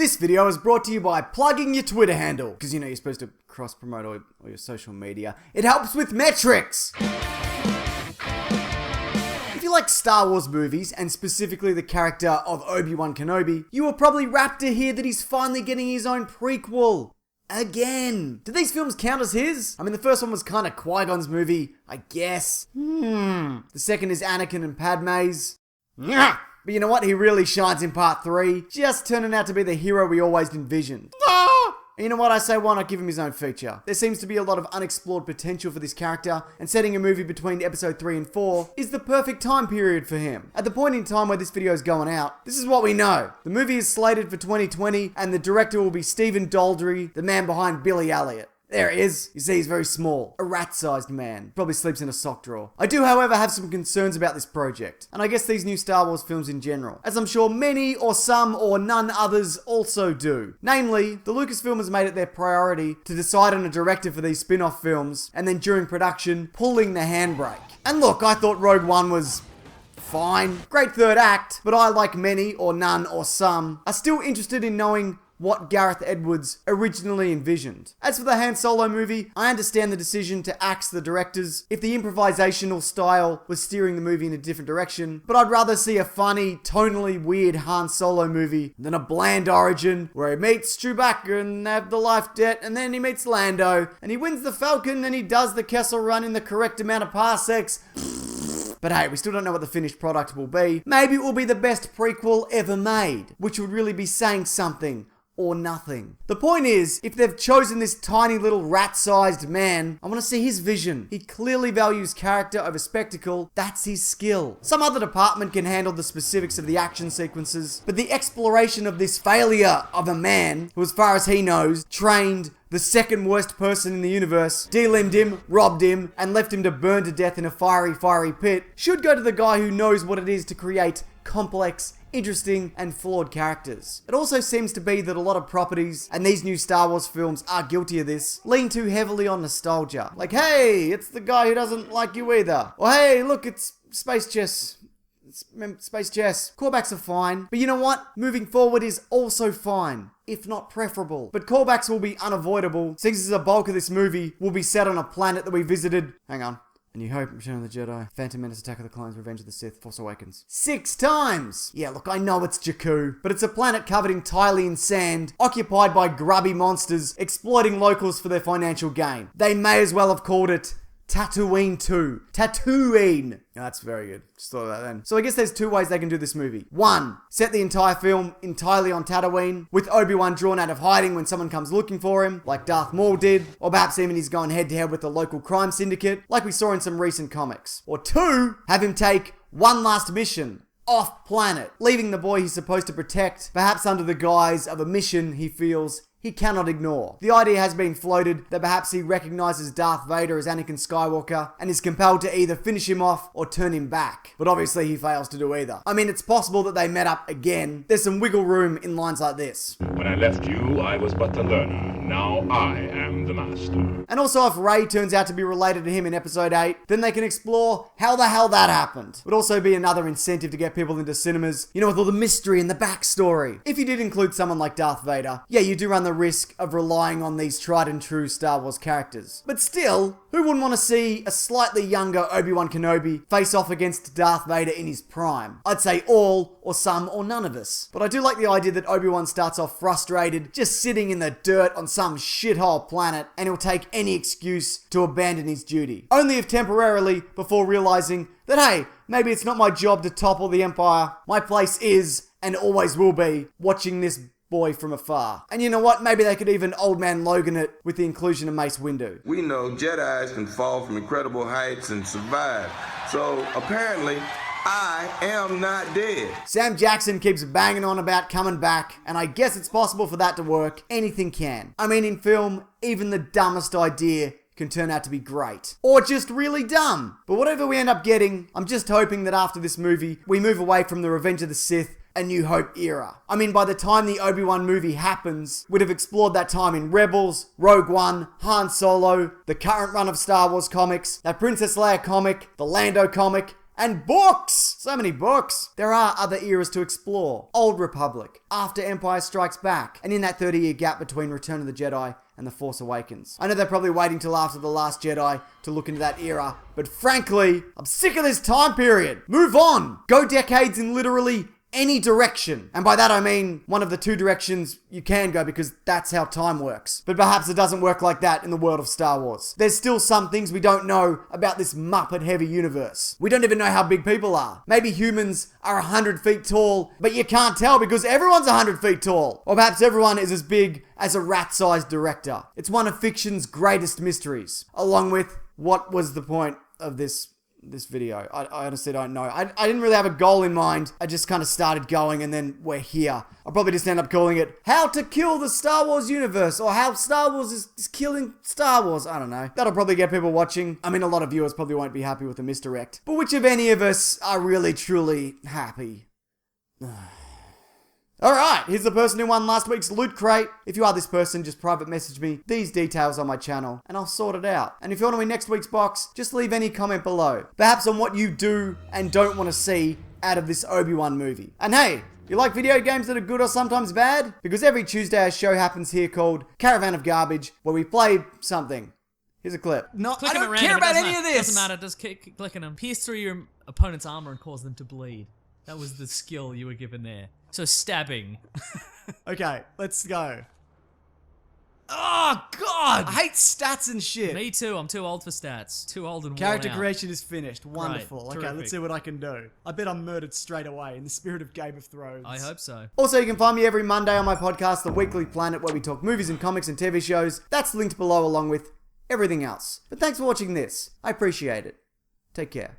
This video is brought to you by plugging your Twitter handle, because you know you're supposed to cross-promote all your social media. It helps with metrics! If you like Star Wars movies, and specifically the character of Obi Wan Kenobi, you were probably rapt to hear that he's finally getting his own prequel. Again. Do these films count as his? I mean, the first one was kind of Qui-Gon's movie, I guess. The second is Anakin and Padme's. But you know what? He really shines in part 3, just turning out to be the hero we always envisioned. And you know what? I say, why not give him his own feature? There seems to be a lot of unexplored potential for this character, and setting a movie between episode 3 and 4 is the perfect time period for him. At the point in time where this video is going out, this is what we know. The movie is slated for 2020, and the director will be Stephen Daldry, the man behind Billy Elliot. There he is. You see, he's very small. A rat-sized man. Probably sleeps in a sock drawer. I do, however, have some concerns about this project. And I guess these new Star Wars films in general. As I'm sure many, or some, or none others also do. Namely, the Lucasfilm has made it their priority to decide on a director for these spin-off films, and then during production, pulling the handbrake. And look, I thought Rogue One was fine. Great third act, but I, like many, or none, or some, are still interested in knowing what Gareth Edwards originally envisioned. As for the Han Solo movie, I understand the decision to axe the directors if the improvisational style was steering the movie in a different direction, but I'd rather see a funny, tonally weird Han Solo movie than a bland origin where he meets Chewbacca and they have the life debt, and then he meets Lando, and he wins the Falcon and he does the Kessel Run in the correct amount of parsecs. But hey, we still don't know what the finished product will be. Maybe it will be the best prequel ever made, which would really be saying something. Or nothing. The point is, if they've chosen this tiny little rat-sized man, I want to see his vision. He clearly values character over spectacle. That's his skill. Some other department can handle the specifics of the action sequences, but the exploration of this failure of a man, who as far as he knows, trained the second worst person in the universe, de-limbed him, robbed him, and left him to burn to death in a fiery pit, should go to the guy who knows what it is to create complex, interesting, and flawed characters. It also seems to be that a lot of properties, and these new Star Wars films are guilty of this, lean too heavily on nostalgia. Like, hey, it's the guy who doesn't like you either. Or hey, look, it's Space Chess. Space Chess. Callbacks are fine. But you know what? Moving forward is also fine, if not preferable. But callbacks will be unavoidable, since the bulk of this movie will be set on a planet that we visited. Hang on. A New Hope, Return of the Jedi, Phantom Menace, Attack of the Clones, Revenge of the Sith, Force Awakens. 6 times! Yeah, look, I know it's Jakku, but it's a planet covered entirely in sand, occupied by grubby monsters, exploiting locals for their financial gain. They may as well have called it Tatooine 2. Tatooine! Oh, that's very good. Just thought of that then. So I guess there's 2 ways they can do this movie. 1, set the entire film entirely on Tatooine, with Obi-Wan drawn out of hiding when someone comes looking for him, like Darth Maul did, or perhaps even he's going head-to-head with the local crime syndicate, like we saw in some recent comics. Or 2, have him take one last mission off-planet, leaving the boy he's supposed to protect, perhaps under the guise of a mission he feels he cannot ignore. The idea has been floated that perhaps he recognizes Darth Vader as Anakin Skywalker and is compelled to either finish him off or turn him back. But obviously he fails to do either. I mean, it's possible that they met up again. There's some wiggle room in lines like this. When I left you, I was but the learner. Now I am the master. And also, if Rey turns out to be related to him in episode 8, then they can explore how the hell that happened. Would also be another incentive to get people into cinemas, you know, with all the mystery and the backstory. If you did include someone like Darth Vader, yeah, you do run the risk of relying on these tried and true Star Wars characters. But still, who wouldn't want to see a slightly younger Obi Wan Kenobi face off against Darth Vader in his prime? I'd say all, or some, or none of us. But I do like the idea that Obi-Wan starts off frustrated, just sitting in the dirt on some shithole planet, and he'll take any excuse to abandon his duty. Only if temporarily, before realizing that, hey, maybe it's not my job to topple the Empire. My place is, and always will be, watching this boy from afar. And you know what? Maybe they could even Old Man Logan it with the inclusion of Mace Windu. We know Jedis can fall from incredible heights and survive. So apparently, I am not dead. Sam Jackson keeps banging on about coming back, and I guess it's possible for that to work. Anything can. I mean, in film, even the dumbest idea can turn out to be great. Or just really dumb. But whatever we end up getting, I'm just hoping that after this movie, we move away from the Revenge of the Sith A New Hope era. I mean, by the time the Obi-Wan movie happens, we'd have explored that time in Rebels, Rogue One, Han Solo, the current run of Star Wars comics, that Princess Leia comic, the Lando comic, And books! So many books. There are other eras to explore. Old Republic, after Empire Strikes Back, and in that 30-year gap between Return of the Jedi and The Force Awakens. I know they're probably waiting till after The Last Jedi to look into that era, but frankly, I'm sick of this time period. Move on! Go decades in literally any direction. And by that I mean one of the two directions you can go, because that's how time works. But perhaps it doesn't work like that in the world of Star Wars. There's still some things we don't know about this Muppet-heavy universe. We don't even know how big people are. Maybe humans are 100 feet tall, but you can't tell because everyone's 100 feet tall. Or perhaps everyone is as big as a rat-sized director. It's one of fiction's greatest mysteries. Along with, what was the point of this video? I honestly don't know. I didn't really have a goal in mind. I just kind of started going and then we're here. I'll probably just end up calling it How to Kill the Star Wars Universe, or How Star Wars is Killing Star Wars. I don't know. That'll probably get people watching. I mean, a lot of viewers probably won't be happy with the misdirect. But which of any of us are really truly happy? Alright, here's the person who won last week's Loot Crate. If you are this person, just private message me these details on my channel and I'll sort it out. And if you want to win next week's box, just leave any comment below. Perhaps on what you do and don't want to see out of this Obi-Wan movie. And hey, you like video games that are good or sometimes bad? Because every Tuesday a show happens here called Caravan of Garbage, where we play something. Here's a clip. No, I don't care about any of this! Doesn't matter, just keep clicking them. Pierce through your opponent's armor and cause them to bleed. That was the skill you were given there. So stabbing. Okay, let's go. Oh, God! I hate stats and shit. Me too, I'm too old for stats. Too old and Character worn out. creation is finished. Wonderful. Right, okay, let's see what I can do. I bet I'm murdered straight away in the spirit of Game of Thrones. I hope so. Also, you can find me every Monday on my podcast, The Weekly Planet, where we talk movies and comics and TV shows. That's linked below along with everything else. But thanks for watching this. I appreciate it. Take care.